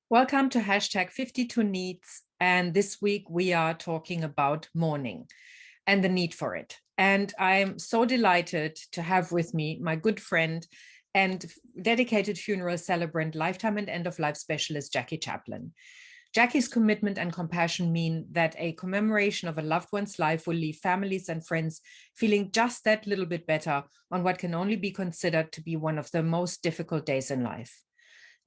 Welcome to hashtag 52 Needs. And this week we are talking about mourning and the need for it. And I'm so delighted to have with me my good friend and dedicated funeral celebrant, lifetime and end of life specialist, Jacqui Chaplin. Jacqui's commitment and compassion mean that a commemoration of a loved one's life will leave families and friends feeling just that little bit better on what can only be considered to be one of the most difficult days in life.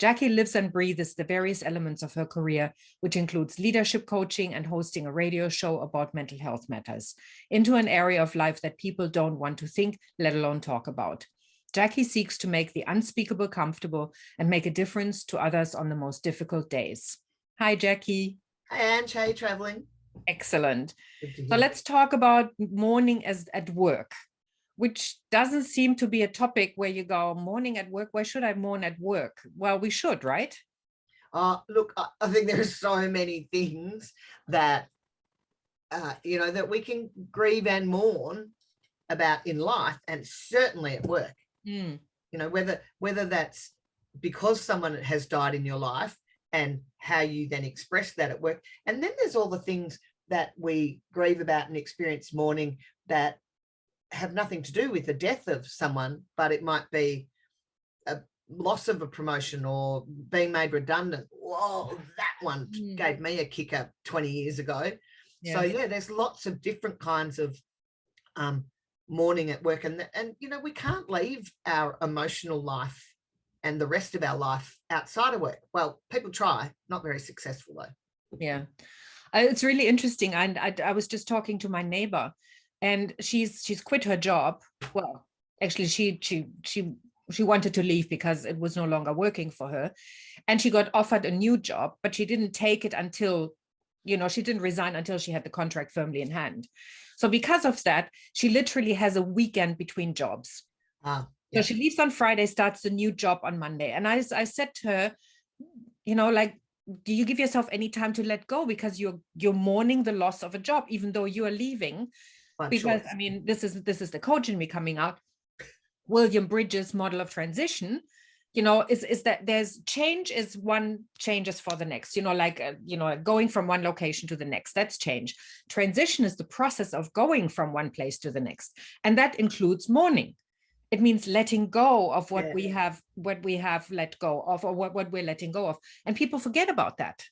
Jacqui lives and breathes the various elements of her career, which includes leadership coaching and hosting a radio show about mental health matters, into an area of life that people don't want to think, let alone talk about. Jacqui seeks to make the unspeakable comfortable and make a difference to others on the most difficult days. Hi, Jacqui. Hi, Ange. How are you traveling? Excellent. Good to So hear. let's talk about mourning as at work, which doesn't seem to be a topic where you go, mourning at work. Why should I mourn at work? Well, we should, right? Look, I think there are so many things that, that we can grieve and mourn about in life, and certainly at work. Mm. Whether that's because someone has died in your life and how you then express that at work. And then there's all the things that we grieve about and experience mourning that have nothing to do with the death of someone, but it might be a loss of a promotion or being made redundant. Whoa, that one gave me a kicker 20 years ago. Yes. So yeah, there's lots of different kinds of mourning at work, and we can't leave our emotional life and the rest of our life outside of work. Well, people try, not very successful though. Yeah, it's really interesting. And I was just talking to my neighbor, and she's quit her job. Well, actually, she wanted to leave because it was no longer working for her, and she got offered a new job, but she didn't take it until, she didn't resign until she had the contract firmly in hand. So because of that, she literally has a weekend between jobs. Yeah. So she leaves on Friday, starts the new job on Monday. And I said to her, do you give yourself any time to let go? Because you're mourning the loss of a job, even though you are leaving. Because I mean, this is the coach in me coming out. William Bridges' model of transition, is that there's change is one changes for the next, going from one location to the next. That's change. Transition is the process of going from one place to the next. And that includes mourning. It means letting go of what we have let go of, or what we're letting go of. And people forget about that.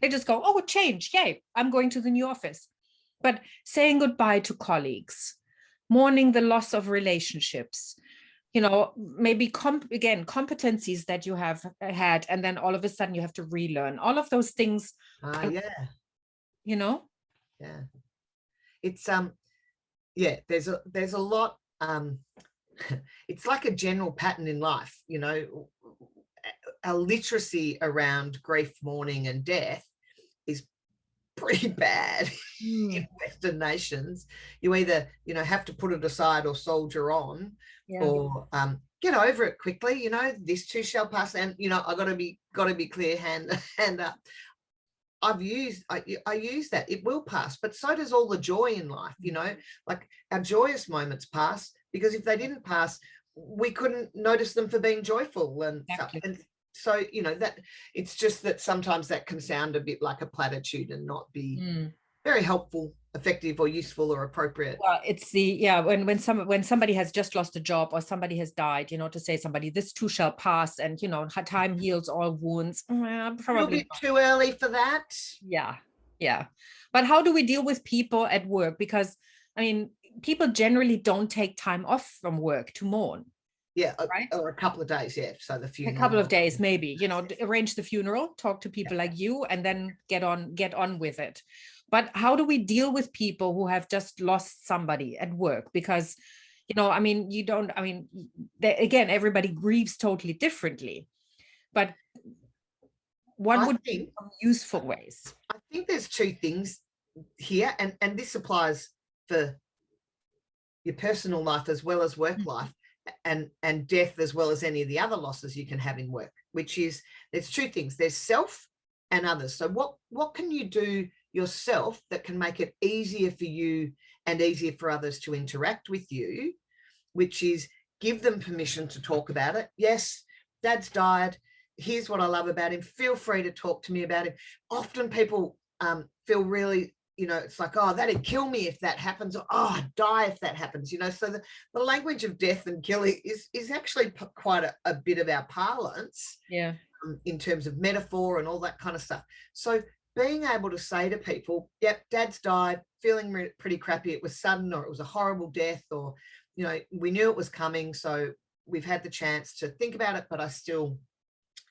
They just go, oh, change. Yay, I'm going to the new office. But saying goodbye to colleagues, mourning the loss of relationships, maybe competencies that you have had, and then all of a sudden you have to relearn all of those things. Yeah. It's there's a lot. It's like a general pattern in life, our literacy around grief, mourning and death is pretty bad in Western nations. You either, have to put it aside or soldier on, or get over it quickly. This too shall pass. And, I got to be clear, hand up. I use that. It will pass, but so does all the joy in life. Like our joyous moments pass, because if they didn't pass, we couldn't notice them for being joyful. And so, that it's just that sometimes that can sound a bit like a platitude and not be very helpful, effective, or useful or appropriate. Well, it's when somebody has just lost a job or somebody has died, to say somebody, this too shall pass, and time heals all wounds. Probably a bit too early for that. Yeah. But how do we deal with people at work? Because I mean, people generally don't take time off from work to mourn. Yeah, right? Or a couple of days, yeah. So the funeral. A couple of days, maybe, arrange the funeral, talk to people like you, and then get on with it. But how do we deal with people who have just lost somebody at work? Because, again, everybody grieves totally differently. But what would be some useful ways? I think there's two things here, and this applies for your personal life as well as work life, and death as well as any of the other losses you can have in work, which is, there's two things. There's self and others. So what can you do yourself that can make it easier for you and easier for others to interact with you, which is give them permission to talk about it. Yes, Dad's died. here's what I love about him. Feel free to talk to me about him. Often people feel really, you know, it's like, oh, that'd kill me if that happens, or oh, I'd die if that happens, you know. So the language of death and killing is actually quite a bit of our parlance, Yeah. In terms of metaphor and all that kind of stuff. So being able to say to people, yep, Dad's died, feeling pretty crappy, it was sudden, or it was a horrible death, or, you know, we knew it was coming, so we've had the chance to think about it, but I still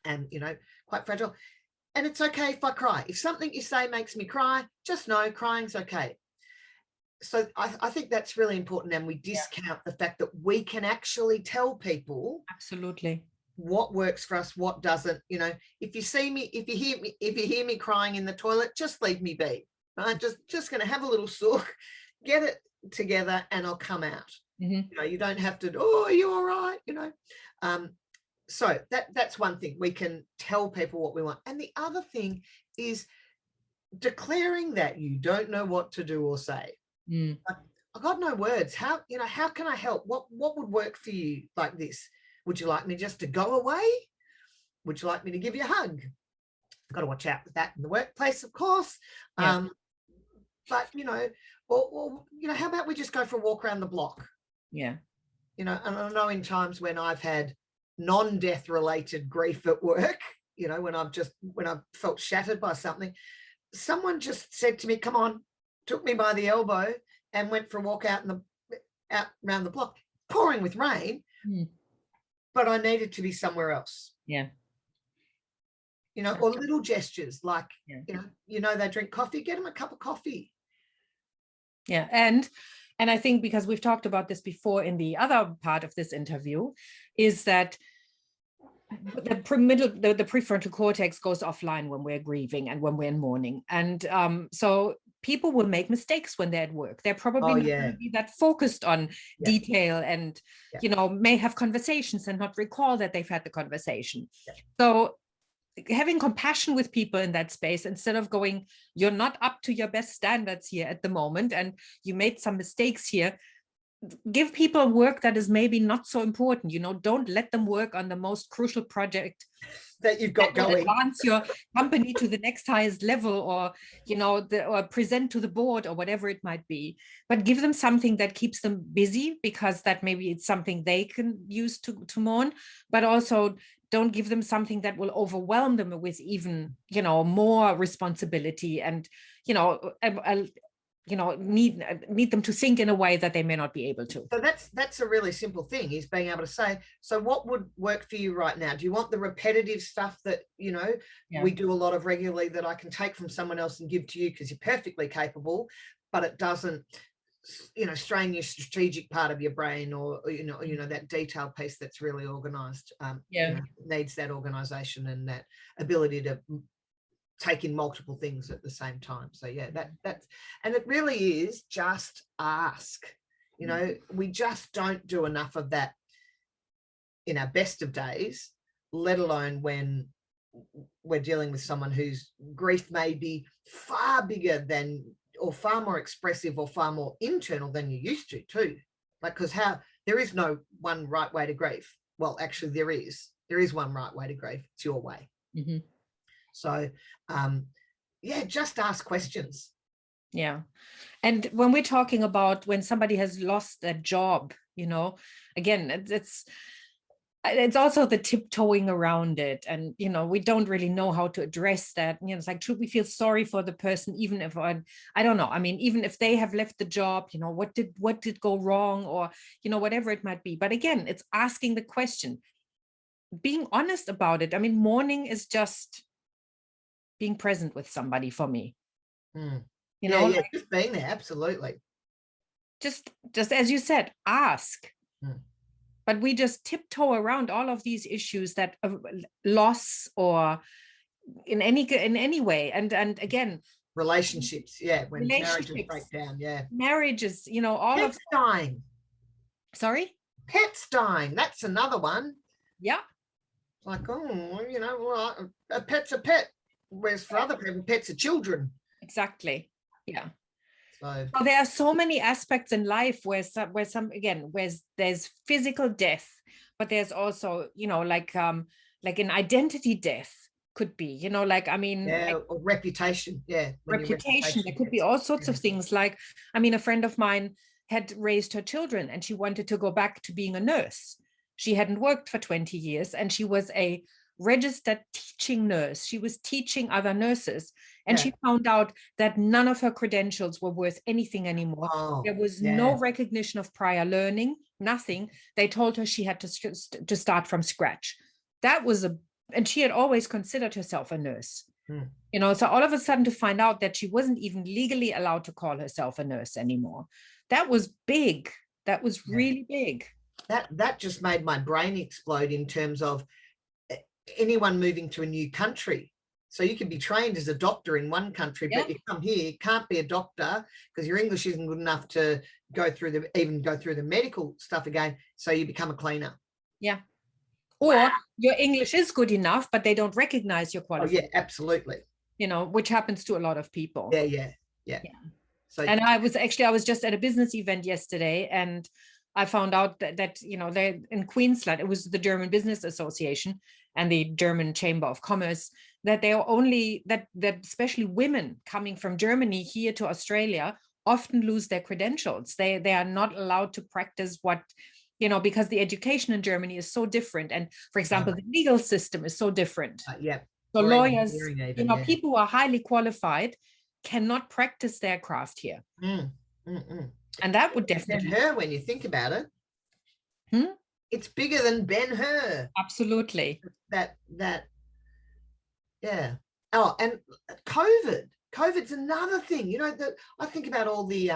am, you know, quite fragile. And it's okay if I cry. If something you say makes me cry, just know crying's okay. So I think that's really important, and we discount the fact that we can actually tell people Absolutely what works for us, what doesn't. You know, if you see me, if you hear me crying in the toilet, just leave me be. Right? Just going to have a little sook, get it together, and I'll come out. You know, you don't have to, oh, are you all right? You know, so that's one thing. We can tell people what we want. And the other thing is declaring that you don't know what to do or say. Like, I got no words. How, you know, how can I help? What would work for you like this? Would you like me just to go away? Would you like me to give you a hug? I've got to watch out with that in the workplace, of course. Yeah. But, you know, or, you know, how about we just go for a walk around the block? Yeah. You know, and I know in times when I've had non-death related grief at work, you know, when I've felt shattered by something, someone just said to me, come on, took me by the elbow and went for a walk out around the block, pouring with rain, but I needed to be somewhere else. Yeah. You know, or little gestures like, you know, they drink coffee, get them a cup of coffee. Yeah. And I think, because we've talked about this before in the other part of this interview, is that the prefrontal cortex goes offline when we're grieving and when we're in mourning. And so people will make mistakes when they're at work. They're probably not going to be that focused on detail, and, you know, may have conversations and not recall that they've had the conversation. So having compassion with people in that space, instead of going, you're not up to your best standards here at the moment, and you made some mistakes here, give people work that is maybe not so important. You know, don't let them work on the most crucial project that you've got going, advance your company to the next highest level, or, you know, or present to the board, or whatever it might be. But give them something that keeps them busy, because that maybe it's something they can use to mourn. But also, don't give them something that will overwhelm them with even, you know, more responsibility, and, you know, need them to think in a way that they may not be able to. So that's a really simple thing, is being able to say, so what would work for you right now? Do you want the repetitive stuff that, you know, we do a lot of regularly, that I can take from someone else and give to you because you're perfectly capable, but it doesn't, you know, strain your strategic part of your brain, or, you know, that detailed piece that's really organized, you know, needs that organization and that ability to take in multiple things at the same time. So that's, and it really is just ask. You know, we just don't do enough of that in our best of days, let alone when we're dealing with someone whose grief may be far bigger than, or far more expressive, or far more internal than you used to too. Like, because there is no one right way to grieve. Well, actually there is one right way to grieve. It's your way. So, just ask questions. Yeah. And when we're talking about when somebody has lost a job, you know, again, it's also the tiptoeing around it. And, you know, we don't really know how to address that. You know, it's like, should we feel sorry for the person, even if I don't know. I mean, even if they have left the job, you know, what did go wrong, or, you know, whatever it might be. But again, it's asking the question, being honest about it. I mean, mourning is just being present with somebody for me. You know, like, just being there. Absolutely. Just as you said, ask. But we just tiptoe around all of these issues that loss, or in any way. And again, relationships. When marriages break down. Marriages, you know, all pets of dying. Sorry? Pets dying. That's another one. Yeah. Like, oh, you know, well, a pet's a pet. Whereas for other people, pets are children. Exactly. Yeah. So there are so many aspects in life where there's physical death, but there's also, you know, like like an identity death could be, you know, like, I mean, Yeah, like or reputation. Yeah, when your reputation. There could be gets- all sorts yeah. of things. Like, I mean, a friend of mine had raised her children and she wanted to go back to being a nurse. She hadn't worked for 20 years and she was a registered teaching nurse. She was teaching other nurses, and Yeah. she found out that none of her credentials were worth anything anymore. Oh, There was yeah. no recognition of prior learning, nothing. They told her she had to start from scratch. That was and she had always considered herself a nurse. You know, so all of a sudden to find out that she wasn't even legally allowed to call herself a nurse anymore, that was big. That was really big. That just made my brain explode in terms of anyone moving to a new country. So you can be trained as a doctor in one country, but you come here, you can't be a doctor because your English isn't good enough to go through the medical stuff again. So you become a cleaner. Yeah. Or your English is good enough, but they don't recognize your qualification. Oh, yeah, absolutely. You know, which happens to a lot of people. Yeah. So, and I was just at a business event yesterday, and I found out that you know, they in Queensland, it was the German Business Association and the German Chamber of Commerce, that they are only that especially women coming from Germany here to Australia often lose their credentials. They are not allowed to practice what, you know, because the education in Germany is so different. And for example, the legal system is so different. So lawyers, you know, people who are highly qualified cannot practice their craft here. And that would definitely Ben-Hur, when you think about it. It's bigger than Ben-Hur. Absolutely. That yeah. Oh, and COVID's another thing. You know, that I think about all the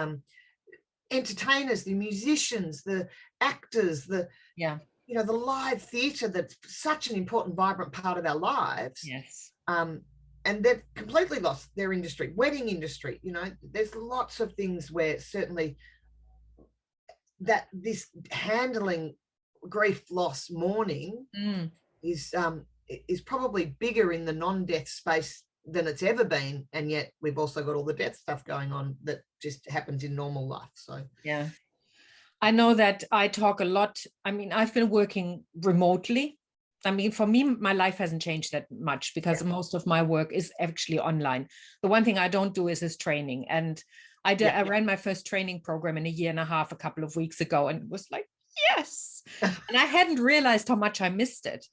entertainers, the musicians, the actors, you know, the live theatre, that's such an important, vibrant part of our lives. Yes. And they've completely lost their industry, wedding industry. You know, there's lots of things where certainly that this handling grief, loss, mourning is probably bigger in the non-death space than it's ever been, and yet we've also got all the death stuff going on that just happens in normal life. So yeah, I know that I talk a lot. I mean, I've been working remotely. I mean, for me, my life hasn't changed that much because most of my work is actually online. The one thing I don't do is training, and I ran my first training program in a year and a half a couple of weeks ago, and it was like, yes. And I hadn't realized how much I missed it.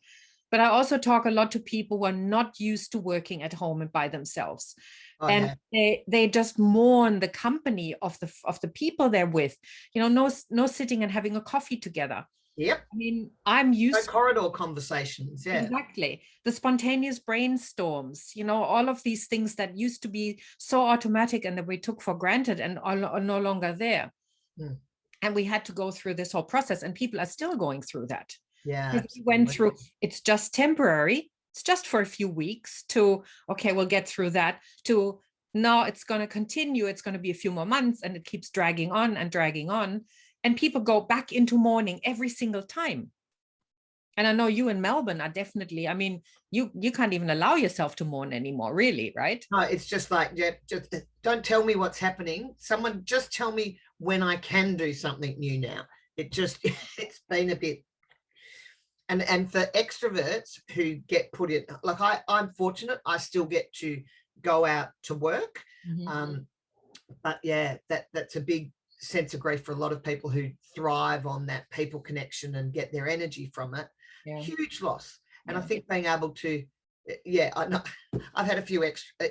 But I also talk a lot to people who are not used to working at home and by themselves. And they just mourn the company of the people they're with. You know, no sitting and having a coffee together. Yep. I mean, I'm used to corridor conversations. Yeah. Exactly. The spontaneous brainstorms, you know, all of these things that used to be so automatic and that we took for granted and are no longer there. And we had to go through this whole process, and people are still going through that. Yeah. We went through, it's just temporary. It's just for a few weeks to, okay, we'll get through that, to now it's going to continue. It's going to be a few more months, and it keeps dragging on and dragging on. And people go back into mourning every single time. And I know you in Melbourne are definitely, I mean, you can't even allow yourself to mourn anymore, really, right? No, it's just like, just don't tell me what's happening. Someone just tell me when I can do something new now. It's been a bit. And for extroverts who get put in, like I'm fortunate, I still get to go out to work. But yeah, that's a big sense of grief for a lot of people who thrive on that people connection and get their energy from it. Huge loss. And I think being able to, I've had a few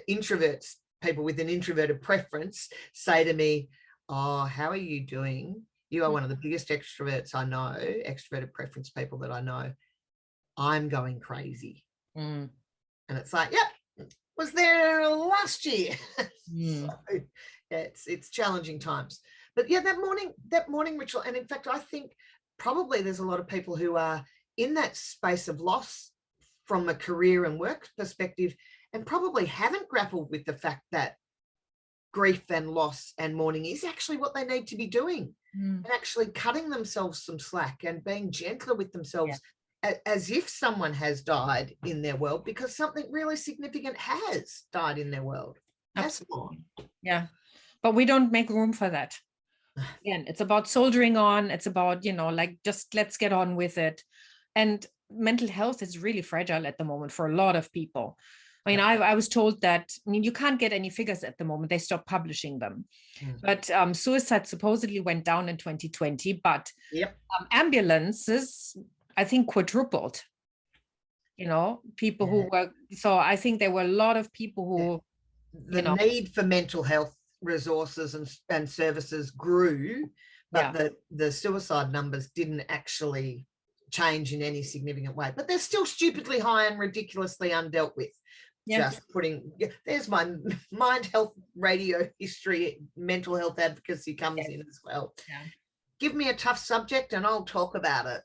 introverts, people with an introverted preference, say to me, oh, how are you doing? You are one of the biggest extroverts I know, extroverted preference people that I know. I'm going crazy. And it's like, yep, was there last year. So, it's challenging times. But yeah, that morning ritual. And in fact, I think probably there's a lot of people who are in that space of loss from a career and work perspective, and probably haven't grappled with the fact that grief and loss and mourning is actually what they need to be doing, and actually cutting themselves some slack and being gentler with themselves, as if someone has died in their world, because something really significant has died in their world. Absolutely. Yeah. But we don't make room for that. Again, it's about soldiering on. It's about, you know, like, just let's get on with it. And mental health is really fragile at the moment for a lot of people. I mean, I was told that, I mean, you can't get any figures at the moment. They stopped publishing them. But suicide supposedly went down in 2020, but ambulances, I think, quadrupled. You know, people who were, so I think there were a lot of people who, the need for mental health resources and services grew, but the suicide numbers didn't actually change in any significant way. But they're still stupidly high and ridiculously undealt with. Just putting, there's my mind health radio history, mental health advocacy comes in as well. Give me a tough subject and I'll talk about it.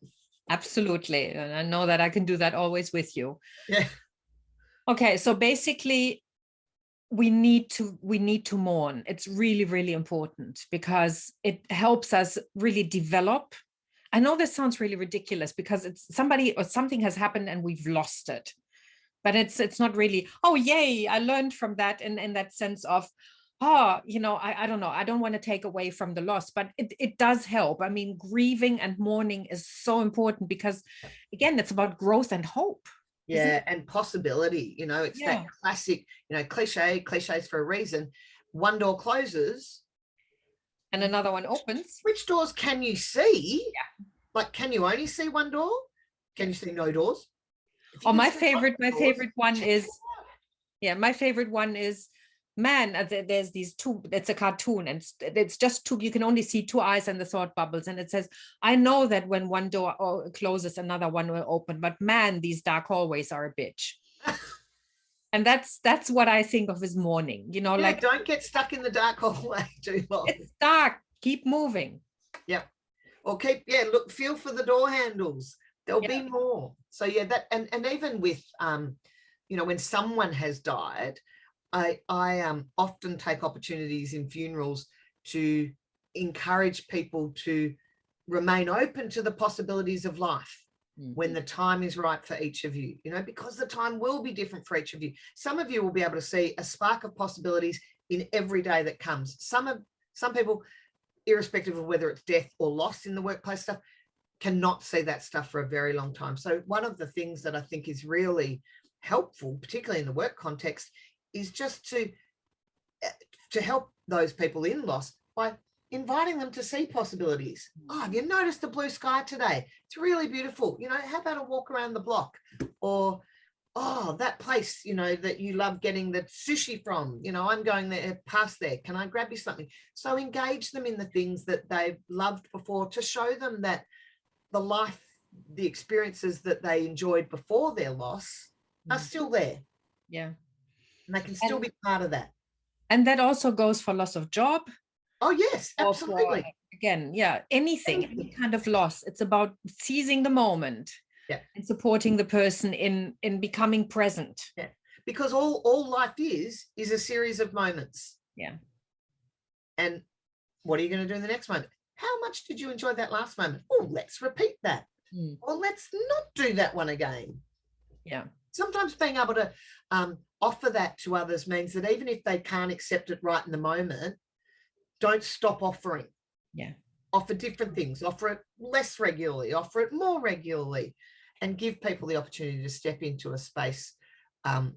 Absolutely. And I know that I can do that always with you. Okay, so basically we need to mourn. It's really, really important because it helps us really develop. I know this sounds really ridiculous because it's somebody or something has happened and we've lost it. But it's not really, oh, yay, I learned from that in that sense of, I don't know, I don't want to take away from the loss, but it does help. I mean, grieving and mourning is so important because, again, it's about growth and hope. And possibility, it's that classic, cliches for a reason. One door closes. And another one opens. Which doors can you see? Like, can you only see one door? Can you see no doors? Oh, my favorite one is, my favorite one is, man, there's these two, it's a cartoon and it's just two, you can only see two eyes and the thought bubbles. And it says, I know that when one door closes, another one will open, but man, these dark hallways are a bitch. And that's what I think of as mourning, like, don't get stuck in the dark hallway too long. It's dark, keep moving. Or feel for the door handles. There'll be more. So that and even with when someone has died, I often take opportunities in funerals to encourage people to remain open to the possibilities of life when the time is right for each of you, because the time will be different for each of you. Some of you will be able to see a spark of possibilities in every day that comes. Some people, irrespective of whether it's death or loss in the workplace stuff, cannot see that stuff for a very long time. So one of the things that I think is really helpful, particularly in the work context, is just to help those people in loss by inviting them to see possibilities. Oh, have you noticed the blue sky today? It's really beautiful. How about a walk around the block? Or, oh, that place, that you love getting the sushi from, I'm going there past there. Can I grab you something? So engage them in the things that they've loved before to show them that the experiences that they enjoyed before their loss are still there. And they can still be part of that. And that also goes for loss of job. Oh, yes, absolutely. Again, anything, any kind of loss. It's about seizing the moment and supporting the person in becoming present. Because all life is a series of moments. And what are you going to do in the next moment? How much did you enjoy that last moment? Oh, let's repeat that. Or let's not do that one again. Sometimes being able to offer that to others means that even if they can't accept it right in the moment, don't stop offering. Offer different things. Offer it less regularly. Offer it more regularly. And give people the opportunity to step into a space of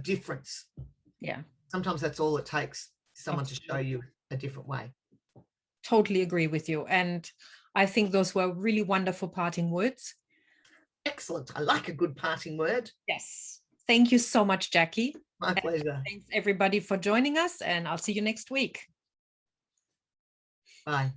difference. Sometimes that's all it takes, someone to show you a different way. Totally agree with you. And I think those were really wonderful parting words. Excellent. I like a good parting word. Yes. Thank you so much, Jacqui. My pleasure. Thanks everybody for joining us, and I'll see you next week. Bye.